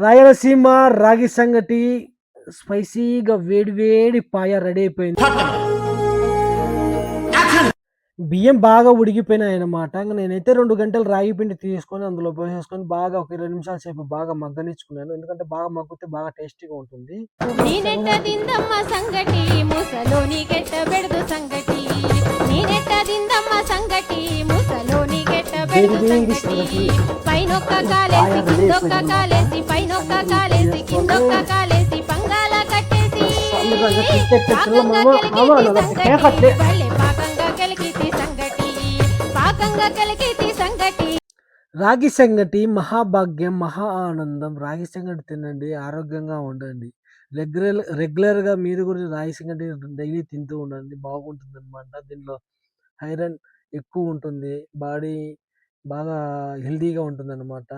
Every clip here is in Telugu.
రాయలసీమ రాగి సంగటి స్పైసీగా వేడి వేడి పాయ రెడీ అయిపోయింది. బియ్యం బాగా ఉడికిపోయినాయన్నమాట. ఇంక నేనైతే 2 గంటలు రాగి పిండి తీసుకొని అందులో పోసేసుకొని బాగా ఒక 20 నిమిషాల సేపు బాగా మగ్గనిచ్చుకున్నాను. ఎందుకంటే బాగా మగ్గితే బాగా టేస్టీగా ఉంటుంది. నేనెట్ట తిందమ్మ సంగటి ముసలోని కెట్ట బెడదు సంగటి నేనెట్ట తిందమ్మ సంగటి ముసలోని కెట్ట బెడదు సంగటి పైనొక్క కాలేసి కిందొక్క కాలేసి పైనొక్క కాలేసి కిందొక్క కాలేసి పంగాల కట్టేసి పాకంగా కలిగితి సంగటి పాకంగా కలిగితి సంగటి. రాగి సంగటి మహాభాగ్యం, మహా ఆనందం. రాగి సంగటి తినండి, ఆరోగ్యంగా ఉండండి. రెగ్యులర్‌గా మీరు కూడా రాగి సంగటి డైలీ తింటూ ఉండండి. బాగుంటుందనమాట. దీంట్లో ఐరన్ ఎక్కువ ఉంటుంది. బాడీ బాగా హెల్తీగా ఉంటుందనమాట.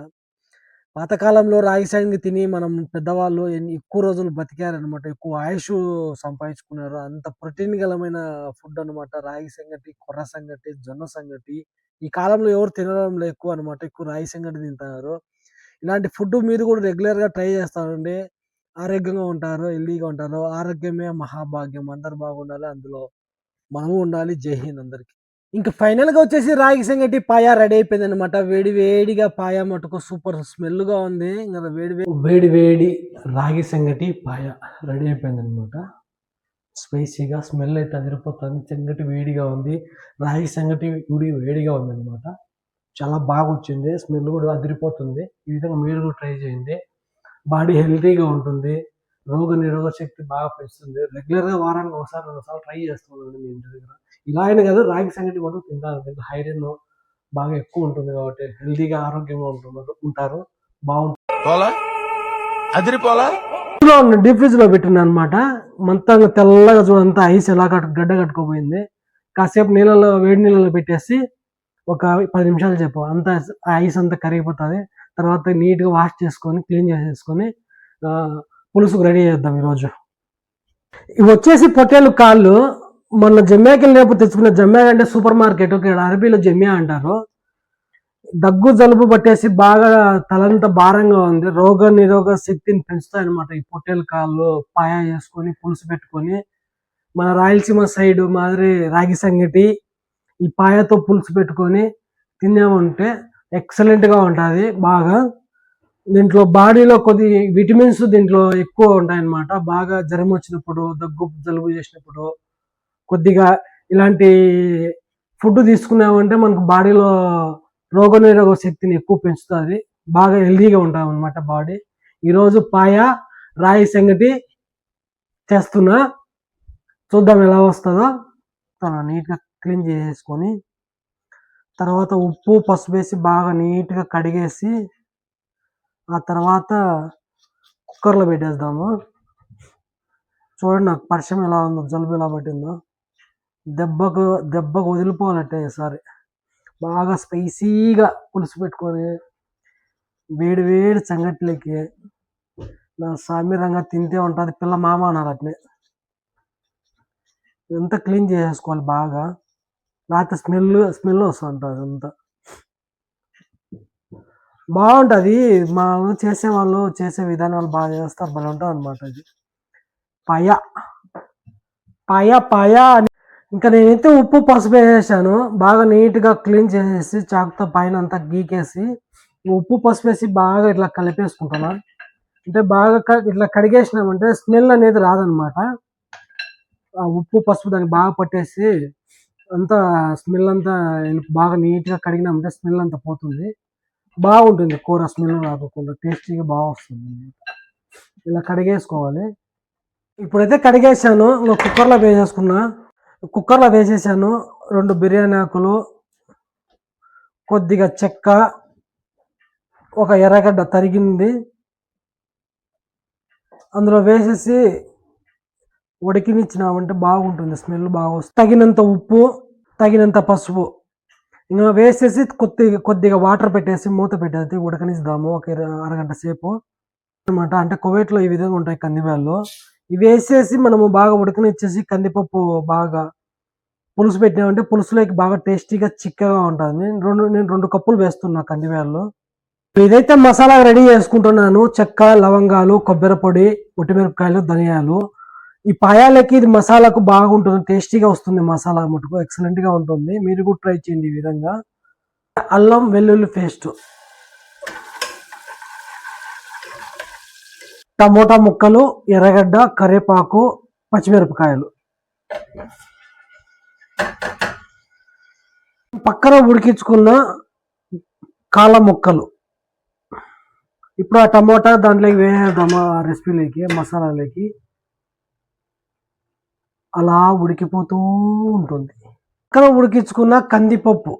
పాతకాలంలో రాగి సంగటి తిని మనం పెద్దవాళ్ళు ఎక్కువ రోజులు బతికారనమాట. ఎక్కువ ఆయుషు సంపాదించుకున్నారు. అంత ప్రోటీన్ గలమైన ఫుడ్ అనమాట. రాగి సంగటి, కొర్ర సంగటి, జొన్న సంగటి. ఈ కాలంలో ఎవరు తినడంలో ఎక్కువ అనమాట. ఎక్కువ రాగి సంగటి తింటున్నారు. ఇలాంటి ఫుడ్ మీరు కూడా రెగ్యులర్‌గా ట్రై చేస్తా ఉండండి. ఆరోగ్యంగా ఉంటారు, హెల్తీగా ఉంటారు. ఆరోగ్యమే మహాభాగ్యం. అందరూ బాగుండాలి. అందులో మనము ఉండాలి. జై హింద్ అందరికి. ఇంక ఫైనల్‌గా వచ్చేసి రాగి సంగటి పాయ రెడీ అయిపోయిందనమాట. వేడి వేడిగా పాయ మటుకు సూపర్ స్మెల్‌గా ఉంది. ఇంక వేడి వేడి రాగి సంగటి పాయ రెడీ అయిపోయిందనమాట. స్పైసీగా స్మెల్ అయితే అదిరిపోతుంది. సంగటి వేడిగా ఉంది. రాగి సంగటి వేడిగా ఉందనమాట. చాలా బాగా వచ్చింది. స్మెల్ కూడా అదిరిపోతుంది. ఈ విధంగా మీరు కూడా ట్రై చేయండి. బాడీ హెల్తీగా ఉంటుంది. రోగ నిరోధక శక్తి బాగా పెంచుతుంది. రెగ్యులర్‌గా వారానికి ఒకసారి 2 సార్లు ట్రై చేస్తూ ఉండండి మీ ఇంటి దగ్గర. ఇలా అయినా కాదు, రాగి సంగటి కూడా తింటారు. దీంట్లో ఐరన్ బాగా ఎక్కువ ఉంటుంది కాబట్టి హెల్తీగా ఆరోగ్యంగా ఉంటారు. డీప్ ఫ్రిడ్జ్ లో పెట్టిన అనమాట. మొత్తంగా తెల్లగా చూడంతా ఐస్ ఎలా గడ్డ కట్టుకోపోయింది. కాసేపు వేడి నీళ్ళలో పెట్టేసి ఒక 10 నిమిషాలు చెప్పు అంతా ఐస్ అంతా కరిగిపోతుంది. తర్వాత నీట్గా వాష్ చేసుకొని క్లీన్ చేసేసుకొని పులుసుకు రెడీ చేద్దాం ఈరోజు. ఇవి వచ్చేసి పొట్టేలు కాళ్ళు. మొన్న జమ్యాకి వెళ్ళినప్పుడు తెచ్చుకున్న జమ్యా అంటే సూపర్ మార్కెట్, ఇక్కడ అరబీలో జమ్యా అంటారు. దగ్గు జలుబు పట్టేసి బాగా తలంతా భారంగా ఉంది. రోగ నిరోధక శక్తిని పెంచుతాయి అనమాట. ఈ పొట్టేలు కాళ్ళు పాయ చేసుకొని పులుసు పెట్టుకొని మన రాయలసీమ సైడ్ మాదిరి రాగి సంగటి ఈ పాయతో పులుసు పెట్టుకొని తిన్నామంటే ఎక్సలెంట్గా ఉంటుంది. బాగా దీంట్లో బాడీలో కొద్ది విటమిన్స్ దీంట్లో ఎక్కువ ఉంటాయన్నమాట. బాగా జ్వరం వచ్చినప్పుడు, దగ్గు జలుబు చేసినప్పుడు కొద్దిగా ఇలాంటి ఫుడ్ తీసుకున్నామంటే మనకు బాడీలో రోగనిరోధక శక్తిని ఎక్కువ పెంచుతుంది. బాగా హెల్తీగా ఉంటాం అనమాట బాడీ. ఈరోజు పాయ రాగి సంగటి చేస్తున్నా. చూద్దాం ఎలా వస్తుందో. నీట్గా క్లీన్ చేసేసుకొని తర్వాత ఉప్పు పసుపు వేసి బాగా నీట్గా కడిగేసి ఆ తర్వాత కుక్కర్లో పెట్టేద్దాము. చూడండి నాకు పరిచయం ఎలా ఉందో, జలుబు ఎలా పట్టిందో. దెబ్బకు వదిలిపోవాలంటే ఈసారి బాగా స్పైసీగా పులుసు పెట్టుకొని వేడి వేడి సంగట్లకి నా సామిరంగా తింటే ఉంటుంది. పిల్ల మామ అన్నారు అట్నే. ఎంత క్లీన్ చేసేసుకోవాలి బాగా, లేకపోతే స్మెల్ వస్తుంటుంది. అంతా బాగుంటుంది. మా చేసేవాళ్ళు చేసే విధానాలు బాగా చేస్తారు. భలే ఉంటుంది అనమాట. ఇది పాయ పాయ పాయ అని. ఇంకా నేనైతే ఉప్పు పసుపు వేసేసాను. బాగా నీట్గా క్లీన్ చేసేసి చాకుతో పైన అంతా గీకేసి ఉప్పు పసుపు వేసి బాగా ఇట్లా కలిపేసుకుంటున్నా. అంటే బాగా ఇట్లా కడిగేసినామంటే స్మెల్ అనేది రాదనమాట. ఆ ఉప్పు పసుపు దానికి బాగా పట్టేసి అంతా స్మెల్ అంతా బాగా నీట్గా కడిగినామంటే స్మెల్ అంతా పోతుంది. బాగుంటుంది కూర. స్మెల్ రాకుండా టేస్టీగా బాగా వస్తుంది. ఇలా కడిగేసుకోవాలి. ఇప్పుడైతే కడిగేసాను. కుక్కర్లో వేసేసుకున్నా. కుక్కర్లో వేసేసాను. 2 బిర్యానీ ఆకులు, కొద్దిగా చెక్క, ఒక ఎర్రగడ్డ తరిగింది అందులో వేసేసి ఉడికినిచ్చినామంటే బాగుంటుంది. స్మెల్ బాగా వస్తుంది. తగినంత ఉప్పు, తగినంత పసుపు ఇంకా వేసేసి కొద్దిగా వాటర్ పెట్టేసి మూత పెట్టేసి ఉడకనిద్దాము ఒక అరగంట సేపు అనమాట. అంటే కువైట్లో ఈ విధంగా ఉంటాయి కందిబ్యాళ్ళు. ఇవి వేసేసి మనము బాగా ఉడకనిచ్చేసి కందిపప్పు బాగా పులుసు పెట్టినామంటే పులుసులోకి బాగా టేస్టీగా చిక్కగా ఉంటుంది. నేను 2 కప్పులు వేస్తున్నా కందిబ్యాళ్ళు. ఇదైతే మసాలా రెడీ చేసుకుంటున్నాను. చెక్క, లవంగాలు, కొబ్బరి పొడి, ఒట్టిమిరపకాయలు, ధనియాలు. ఈ పాయాలకి ఇది మసాలాకు బాగుంటుంది, టేస్టీగా వస్తుంది. మసాలా మటుకు ఎక్సలెంట్ గా ఉంటుంది. మీరు కూడా ట్రై చేయండి ఈ విధంగా. అల్లం వెల్లుల్లి పేస్ట్, టమోటా ముక్కలు, ఎర్రగడ్డ, కరివేపాకు, పచ్చిమిరపకాయలు. పక్కన ఉడికించుకున్న కాళ్ళ ముక్కలు. ఇప్పుడు ఆ టమోటా దాంట్లోకి వేసేద్దాము, ఆ రెసిపీలోకి, మసాలాలోకి. అలా ఉడికిపోతూ ఉంటుంది. పక్కన ఉడికించుకున్న కందిపప్పు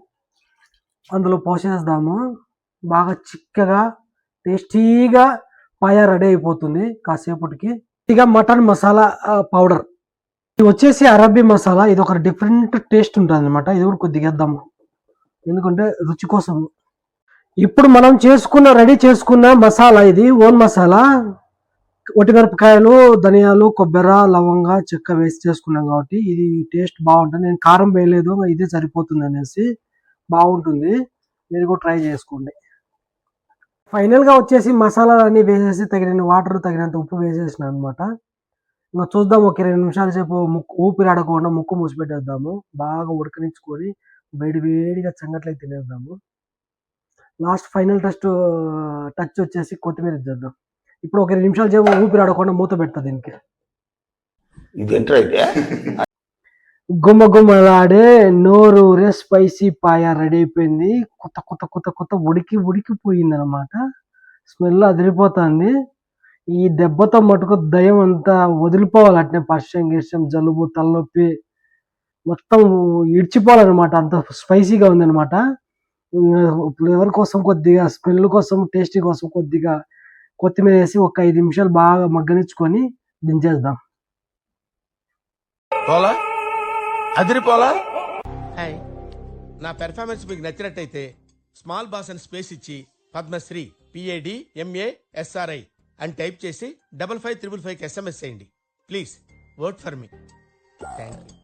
అందులో పోసేద్దాము. బాగా చిక్కగా టేస్టీగా పాయా రెడీ అయిపోతుంది కాసేపటికి. ఇక మటన్ మసాలా పౌడర్, ఇది వచ్చేసి అరబీ మసాలా. ఇది ఒక డిఫరెంట్ టేస్ట్ ఉంటుంది అనమాట. ఇది కూడా కొద్దిగా వేద్దాము, ఎందుకంటే రుచి కోసం. ఇప్పుడు మనం రెడీ చేసుకున్న మసాలా, ఇది ఓన్ మసాలా. ఒట్టిమిరపకాయలు, ధనియాలు, కొబ్బరి, లవంగా, చెక్క వేసి చేసుకున్నాం కాబట్టి ఇది టేస్ట్ బాగుంటుంది. నేను కారం వేయలేదు, ఇదే సరిపోతుంది అనేసి. బాగుంటుంది, మీరు కూడా ట్రై చేసుకోండి. ఫైనల్ గా వచ్చేసి మసాలాలన్నీ వేసేసి తగిన వాటర్, తగినంత ఉప్పు వేసేసిన అనమాట. ఇంకా చూద్దాం, ఒక 2 నిమిషాల సేపు ఊపిరి ఆడకుండా ముక్కు మూసిపెట్టేద్దాము. బాగా ఉడకనిచ్చుకొని వేడి వేడిగా సంగట్లకి తినేద్దాము. లాస్ట్ ఫైనల్ టచ్ వచ్చేసి కొత్తిమీర ఇచ్చేద్దాం. ఇప్పుడు ఒక 2 నిమిషాల సేపు ఊపిరి ఆడకుండా మూత పెడతా దీనికి. గుమ్మ గుమ్మలాడే నోరూరే స్పైసీ పాయా రెడీ అయిపోయింది. కొత్త కొత్త కొత్త కొత్త ఉడికిపోయింది అనమాట. స్మెల్ అదిరిపోతుంది. ఈ దెబ్బతో మటుకు దయ్యం అంతా వదిలిపోవాలి. అట్నే పశ్చం గిష్టం, జలుబు, తలనొప్పి మొత్తం ఇడ్చిపోవాలన్నమాట. అంత స్పైసీగా ఉందన్నమాట. ఫ్లేవర్ కోసం కొద్దిగా, స్మెల్ కోసం, టేస్టీ కోసం కొద్దిగా కొత్తిమీర వేసి ఒక 5 నిమిషాలు బాగా మగ్గనిచ్చుకొని దించేద్దాం. అదిరిపోలా. హాయ్, నా పెర్ఫార్మెన్స్ మీకు నచ్చినట్టయితే స్మాల్ బాస్ అని స్పేస్ ఇచ్చి పద్మశ్రీ PADMASRI అని టైప్ చేసి 5555కి SMS చేయండి. Please vote for me. Thank you.